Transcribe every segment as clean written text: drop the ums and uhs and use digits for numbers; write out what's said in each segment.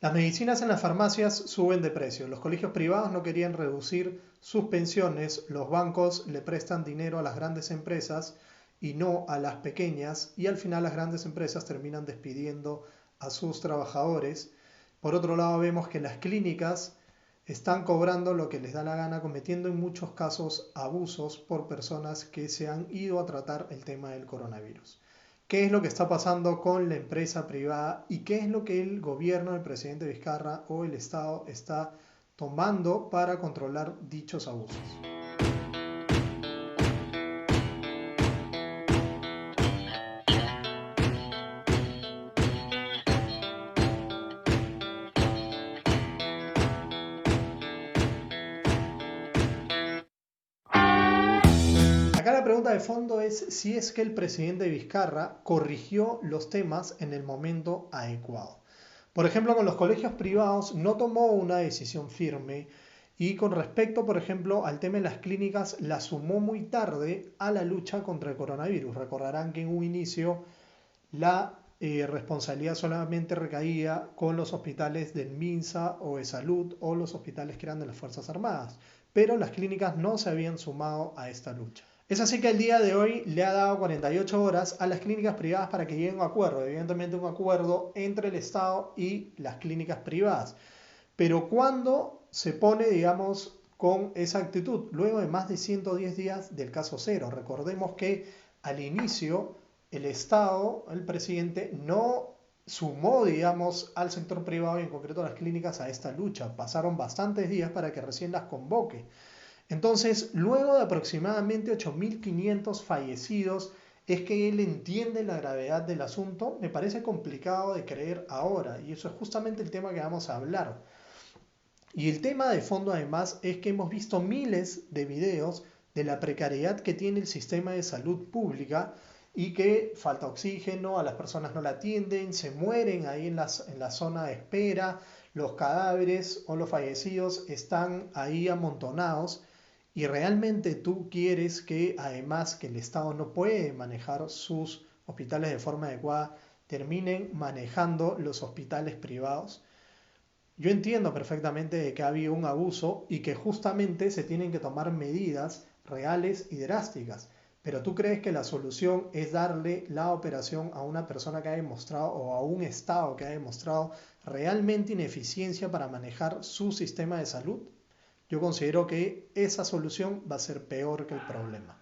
Las medicinas en las farmacias suben de precio, los colegios privados no querían reducir sus pensiones, los bancos le prestan dinero a las grandes empresas y no a las pequeñas y al final las grandes empresas terminan despidiendo a sus trabajadores. Por otro lado vemos que las clínicas están cobrando lo que les da la gana, cometiendo en muchos casos abusos por personas que se han ido a tratar el tema del coronavirus. ¿Qué es lo que está pasando con la empresa privada y qué es lo que el gobierno del presidente Vizcarra o el Estado está tomando para controlar dichos abusos? Acá la pregunta de fondo es si es que el presidente Vizcarra corrigió los temas en el momento adecuado. Por ejemplo, con los colegios privados no tomó una decisión firme y con respecto, por ejemplo, al tema de las clínicas, la sumó muy tarde a la lucha contra el coronavirus. Recordarán que en un inicio la responsabilidad solamente recaía con los hospitales del MINSA o de salud o los hospitales que eran de las Fuerzas Armadas, pero las clínicas no se habían sumado a esta lucha. Es así que el día de hoy le ha dado 48 horas a las clínicas privadas para que lleguen a un acuerdo, evidentemente un acuerdo entre el Estado y las clínicas privadas. Pero ¿cuándo se pone, digamos, con esa actitud? Luego de más de 110 días del caso cero. Recordemos que al inicio el Estado, el presidente, no sumó, digamos, al sector privado y en concreto a las clínicas a esta lucha. Pasaron bastantes días para que recién las convoque. Entonces, luego de aproximadamente 8.500 fallecidos, es que él entiende la gravedad del asunto. Me parece complicado de creer ahora y eso es justamente el tema que vamos a hablar. Y el tema de fondo además es que hemos visto miles de videos de la precariedad que tiene el sistema de salud pública y que falta oxígeno, a las personas no la atienden, se mueren ahí en la zona de espera, los cadáveres o los fallecidos están ahí amontonados y realmente tú quieres que además que el Estado no puede manejar sus hospitales de forma adecuada, terminen manejando los hospitales privados. Yo entiendo perfectamente de que ha habido un abuso y que justamente se tienen que tomar medidas reales y drásticas. Pero ¿tú crees que la solución es darle la operación a una persona que ha demostrado o a un Estado que ha demostrado realmente ineficiencia para manejar su sistema de salud? Yo considero que esa solución va a ser peor que el problema.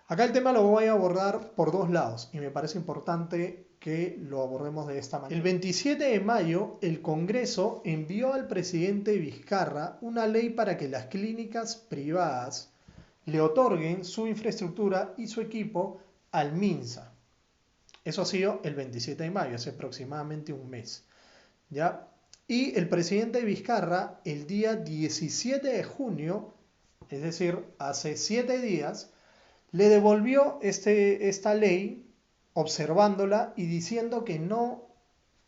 Acá el tema lo voy a abordar por dos lados y me parece importante que lo abordemos de esta manera. El 27 de mayo, el Congreso envió al presidente Vizcarra una ley para que las clínicas privadas le otorguen su infraestructura y su equipo al MINSA. Eso ha sido el 27 de mayo, hace aproximadamente un mes. ¿Ya? Y el presidente Vizcarra, el día 17 de junio, es decir, hace 7 días, le devolvió esta ley observándola y diciendo que no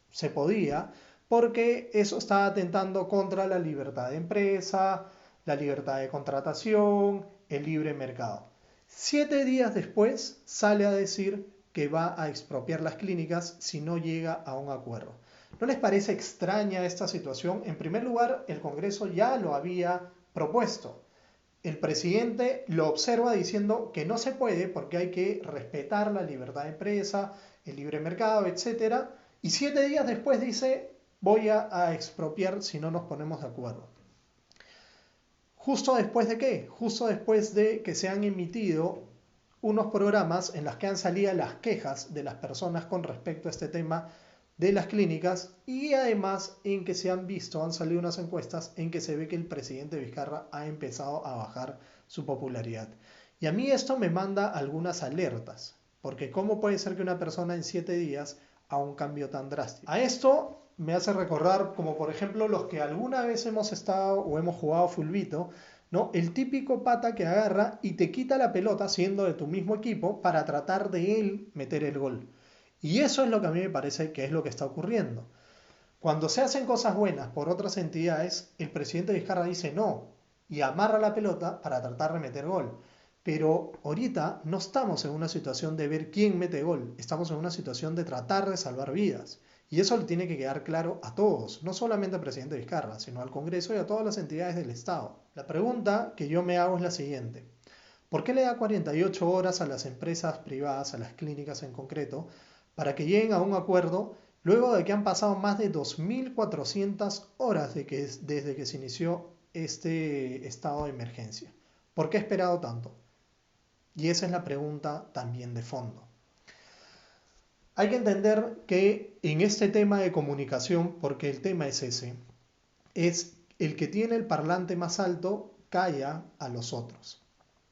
se podía porque eso estaba atentando contra la libertad de empresa, la libertad de contratación, el libre mercado. 7 días después sale a decir que va a expropiar las clínicas si no llega a un acuerdo. ¿No les parece extraña esta situación? En primer lugar, el Congreso ya lo había propuesto. El presidente lo observa diciendo que no se puede porque hay que respetar la libertad de empresa, el libre mercado, etc. Y 7 días después dice, voy a expropiar si no nos ponemos de acuerdo. ¿Justo después de qué? Justo después de que se han emitido unos programas en los que han salido las quejas de las personas con respecto a este tema de las clínicas y además en que se han visto, han salido unas encuestas en que se ve que el presidente Vizcarra ha empezado a bajar su popularidad. Y a mí esto me manda algunas alertas, porque ¿cómo puede ser que una persona en 7 días haga un cambio tan drástico? A esto me hace recordar como por ejemplo los que alguna vez hemos estado o hemos jugado fulbito, ¿no? El típico pata que agarra y te quita la pelota siendo de tu mismo equipo para tratar de él meter el gol. Y eso es lo que a mí me parece que es lo que está ocurriendo. Cuando se hacen cosas buenas por otras entidades, el presidente Vizcarra dice no y amarra la pelota para tratar de meter gol. Pero ahorita no estamos en una situación de ver quién mete gol, estamos en una situación de tratar de salvar vidas. Y eso le tiene que quedar claro a todos, no solamente al presidente Vizcarra, sino al Congreso y a todas las entidades del Estado. La pregunta que yo me hago es la siguiente. ¿Por qué le da 48 horas a las empresas privadas, a las clínicas en concreto, para que lleguen a un acuerdo luego de que han pasado más de 2.400 horas desde que se inició este estado de emergencia? ¿Por qué ha esperado tanto? Y esa es la pregunta también de fondo. Hay que entender que en este tema de comunicación, porque el tema es ese, es el que tiene el parlante más alto calla a los otros.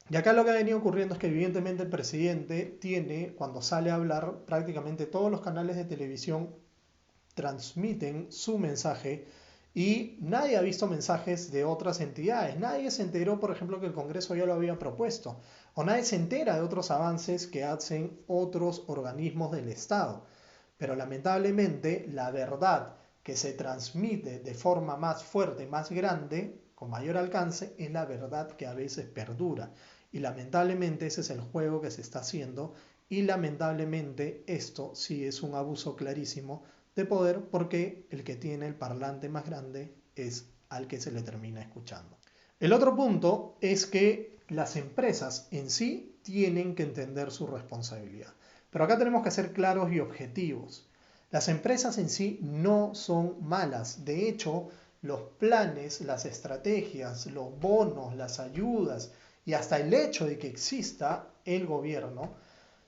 Y acá lo que ha venido ocurriendo es que evidentemente el presidente tiene, cuando sale a hablar, prácticamente todos los canales de televisión transmiten su mensaje y nadie ha visto mensajes de otras entidades. Nadie se enteró, por ejemplo, que el Congreso ya lo había propuesto, o nadie se entera de otros avances que hacen otros organismos del Estado. Pero lamentablemente la verdad que se transmite de forma más fuerte, más grande, con mayor alcance, es la verdad que a veces perdura. Y lamentablemente ese es el juego que se está haciendo y lamentablemente esto sí es un abuso clarísimo de poder porque el que tiene el parlante más grande es al que se le termina escuchando. El otro punto es que las empresas en sí tienen que entender su responsabilidad. Pero acá tenemos que ser claros y objetivos. Las empresas en sí no son malas. De hecho, los planes, las estrategias, los bonos, las ayudas y hasta el hecho de que exista el gobierno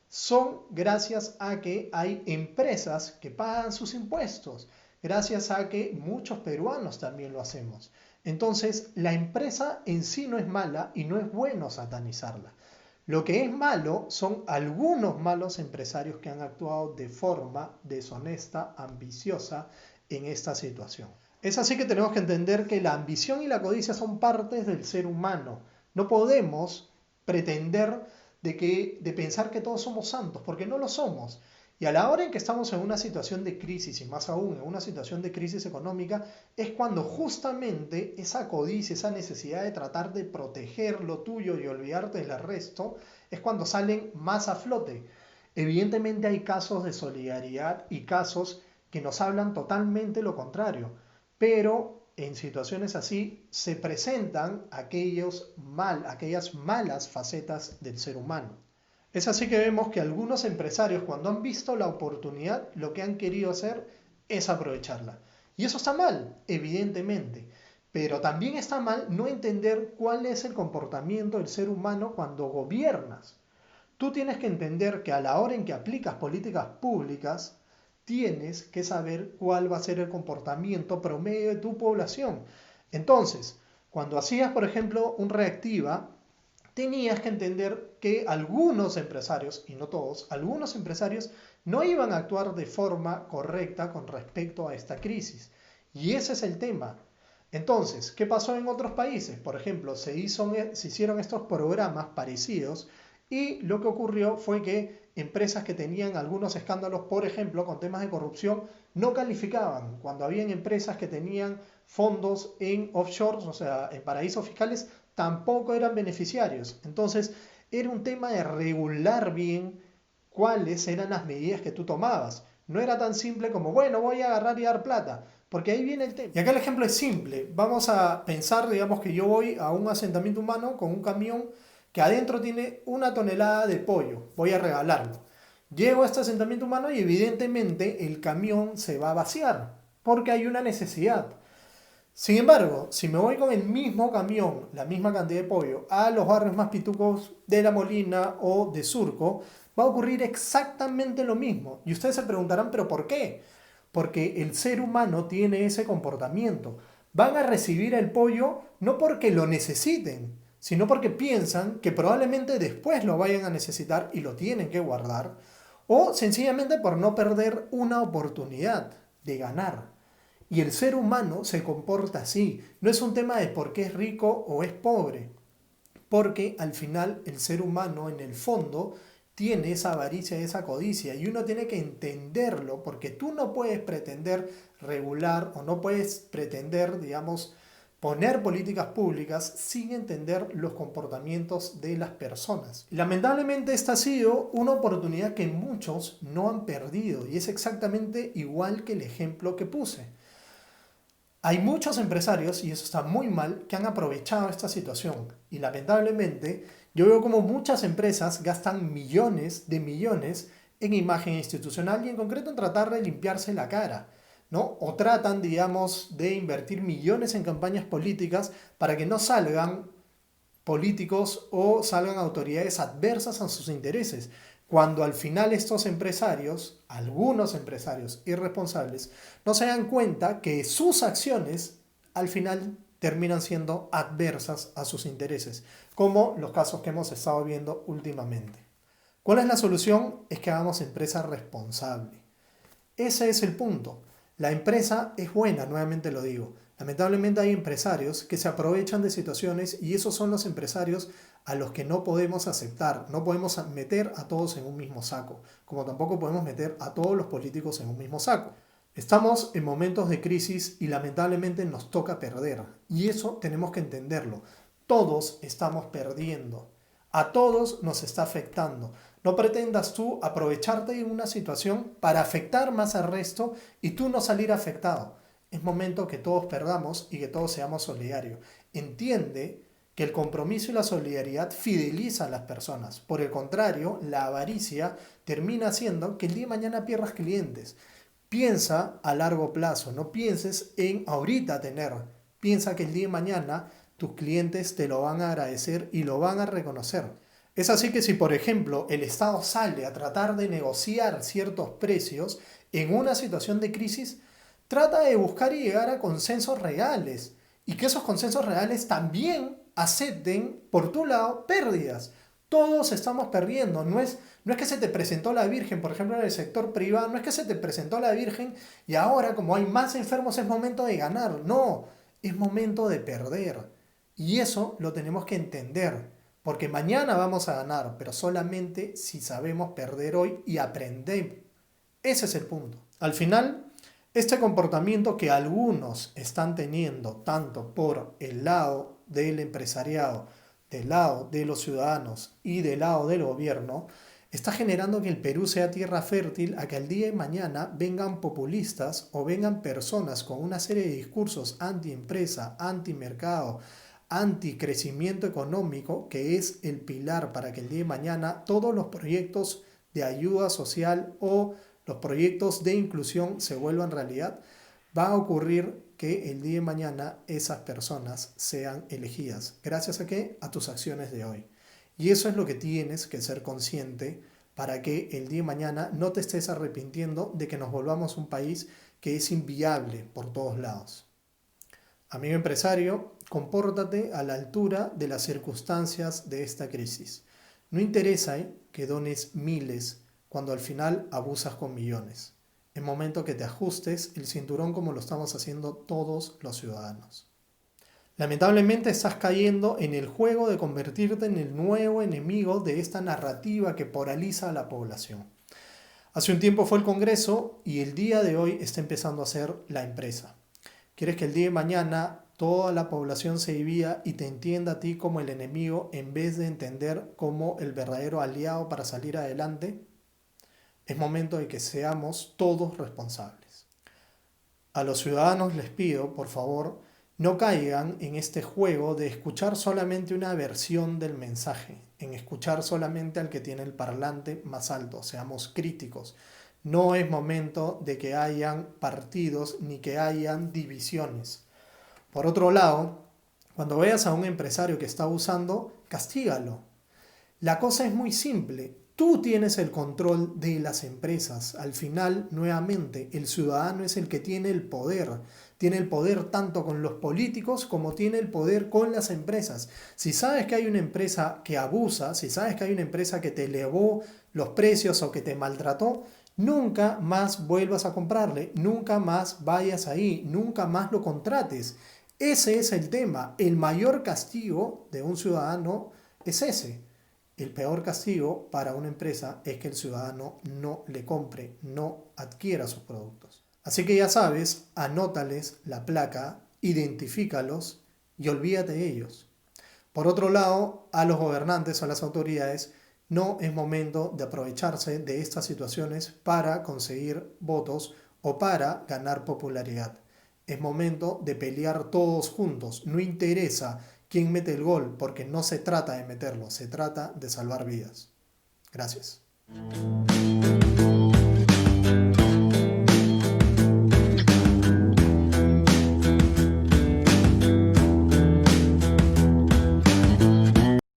son gracias a que hay empresas que pagan sus impuestos, gracias a que muchos peruanos también lo hacemos. Entonces, la empresa en sí no es mala y no es bueno satanizarla. Lo que es malo son algunos malos empresarios que han actuado de forma deshonesta, ambiciosa en esta situación. Es así que tenemos que entender que la ambición y la codicia son partes del ser humano. No podemos pretender de pensar que todos somos santos, porque no lo somos. Y a la hora en que estamos en una situación de crisis, y más aún en una situación de crisis económica, es cuando justamente esa codicia, esa necesidad de tratar de proteger lo tuyo y olvidarte del resto, es cuando salen más a flote. Evidentemente hay casos de solidaridad y casos que nos hablan totalmente lo contrario, pero en situaciones así se presentan aquellas malas facetas del ser humano. Es así que vemos que algunos empresarios, cuando han visto la oportunidad, lo que han querido hacer es aprovecharla. Y eso está mal, evidentemente. Pero también está mal no entender cuál es el comportamiento del ser humano cuando gobiernas. Tú tienes que entender que a la hora en que aplicas políticas públicas, tienes que saber cuál va a ser el comportamiento promedio de tu población. Entonces, cuando hacías, por ejemplo, un reactiva, tenías que entender que algunos empresarios, y no todos, algunos empresarios no iban a actuar de forma correcta con respecto a esta crisis. Y ese es el tema. Entonces, ¿qué pasó en otros países? Por ejemplo, se hicieron estos programas parecidos y lo que ocurrió fue que empresas que tenían algunos escándalos, por ejemplo, con temas de corrupción, no calificaban. Cuando habían empresas que tenían fondos en offshores, o sea, en paraísos fiscales, tampoco eran beneficiarios. Entonces, era un tema de regular bien cuáles eran las medidas que tú tomabas. No era tan simple como, bueno, voy a agarrar y dar plata, porque ahí viene el tema. Y acá el ejemplo es simple. Vamos a pensar, digamos, que yo voy a un asentamiento humano con un camión que adentro tiene 1 tonelada de pollo. Voy a regalarlo. Llego a este asentamiento humano y evidentemente el camión se va a vaciar, porque hay una necesidad. Sin embargo, si me voy con el mismo camión, la misma cantidad de pollo, a los barrios más pitucos de La Molina o de Surco, va a ocurrir exactamente lo mismo. Y ustedes se preguntarán, ¿pero por qué? Porque el ser humano tiene ese comportamiento. Van a recibir el pollo no porque lo necesiten, sino porque piensan que probablemente después lo vayan a necesitar y lo tienen que guardar, o sencillamente por no perder una oportunidad de ganar. Y el ser humano se comporta así. No es un tema de por qué es rico o es pobre, porque al final el ser humano en el fondo tiene esa avaricia y esa codicia y uno tiene que entenderlo porque tú no puedes pretender regular o no puedes pretender, digamos, poner políticas públicas sin entender los comportamientos de las personas. Y lamentablemente esta ha sido una oportunidad que muchos no han perdido y es exactamente igual que el ejemplo que puse. Hay muchos empresarios, y eso está muy mal, que han aprovechado esta situación y lamentablemente yo veo como muchas empresas gastan millones de millones en imagen institucional y en concreto en tratar de limpiarse la cara, ¿no? O tratan, digamos, de invertir millones en campañas políticas para que no salgan políticos o salgan autoridades adversas a sus intereses, cuando al final estos empresarios, algunos empresarios irresponsables, no se dan cuenta que sus acciones al final terminan siendo adversas a sus intereses, como los casos que hemos estado viendo últimamente. ¿Cuál es la solución? Es que hagamos empresa responsable. Ese es el punto. La empresa es buena, nuevamente lo digo. Lamentablemente hay empresarios que se aprovechan de situaciones y esos son los empresarios a los que no podemos aceptar. No podemos meter a todos en un mismo saco, como tampoco podemos meter a todos los políticos en un mismo saco. Estamos en momentos de crisis y lamentablemente nos toca perder. Y eso tenemos que entenderlo. Todos estamos perdiendo. A todos nos está afectando. No pretendas tú aprovecharte de una situación para afectar más al resto y tú no salir afectado. Es momento que todos perdamos y que todos seamos solidarios. Entiende que el compromiso y la solidaridad fidelizan a las personas. Por el contrario, la avaricia termina haciendo que el día de mañana pierdas clientes. Piensa a largo plazo, no pienses en ahorita tener. Piensa que el día de mañana tus clientes te lo van a agradecer y lo van a reconocer. Es así que si, por ejemplo, el Estado sale a tratar de negociar ciertos precios en una situación de crisis, trata de buscar y llegar a consensos reales y que esos consensos reales también acepten, por tu lado, pérdidas. Todos estamos perdiendo. No es que se te presentó la Virgen, por ejemplo, en el sector privado, no es que se te presentó la Virgen y ahora, como hay más enfermos, es momento de ganar. No, es momento de perder. Y eso lo tenemos que entender. Porque mañana vamos a ganar, pero solamente si sabemos perder hoy y aprender. Ese es el punto. Al final, este comportamiento que algunos están teniendo, tanto por el lado del empresariado, del lado de los ciudadanos y del lado del gobierno, está generando que el Perú sea tierra fértil a que al día de mañana vengan populistas o vengan personas con una serie de discursos anti-empresa, anti-mercado, anti-crecimiento económico, que es el pilar para que el día de mañana todos los proyectos de ayuda social o los proyectos de inclusión se vuelvan realidad. Va a ocurrir que el día de mañana esas personas sean elegidas. ¿Gracias a qué? A tus acciones de hoy. Y eso es lo que tienes que ser consciente para que el día de mañana no te estés arrepintiendo de que nos volvamos un país que es inviable por todos lados. Amigo empresario, compórtate a la altura de las circunstancias de esta crisis. No interesa que dones miles cuando al final abusas con millones. Es momento que te ajustes el cinturón como lo estamos haciendo todos los ciudadanos. Lamentablemente estás cayendo en el juego de convertirte en el nuevo enemigo de esta narrativa que polariza a la población. Hace un tiempo fue el Congreso y el día de hoy está empezando a ser la empresa. ¿Quieres que el día de mañana toda la población se divida y te entienda a ti como el enemigo en vez de entender como el verdadero aliado para salir adelante? Es momento de que seamos todos responsables. A los ciudadanos les pido, por favor, no caigan en este juego de escuchar solamente una versión del mensaje, en escuchar solamente al que tiene el parlante más alto. Seamos críticos. No es momento de que hayan partidos ni que hayan divisiones. Por otro lado, cuando veas a un empresario que está abusando, castígalo. La cosa es muy simple. Tú tienes el control de las empresas. Al final, nuevamente, el ciudadano es el que tiene el poder. Tiene el poder tanto con los políticos como tiene el poder con las empresas. Si sabes que hay una empresa que abusa, si sabes que hay una empresa que te elevó los precios o que te maltrató, nunca más vuelvas a comprarle, nunca más vayas ahí, nunca más lo contrates. Ese es el tema. El mayor castigo de un ciudadano es ese. El peor castigo para una empresa es que el ciudadano no le compre, no adquiera sus productos. Así que ya sabes, anótales la placa, identifícalos y olvídate de ellos. Por otro lado, a los gobernantes o a las autoridades no es momento de aprovecharse de estas situaciones para conseguir votos o para ganar popularidad. Es momento de pelear todos juntos. No interesa quién mete el gol, porque no se trata de meterlo, se trata de salvar vidas. Gracias.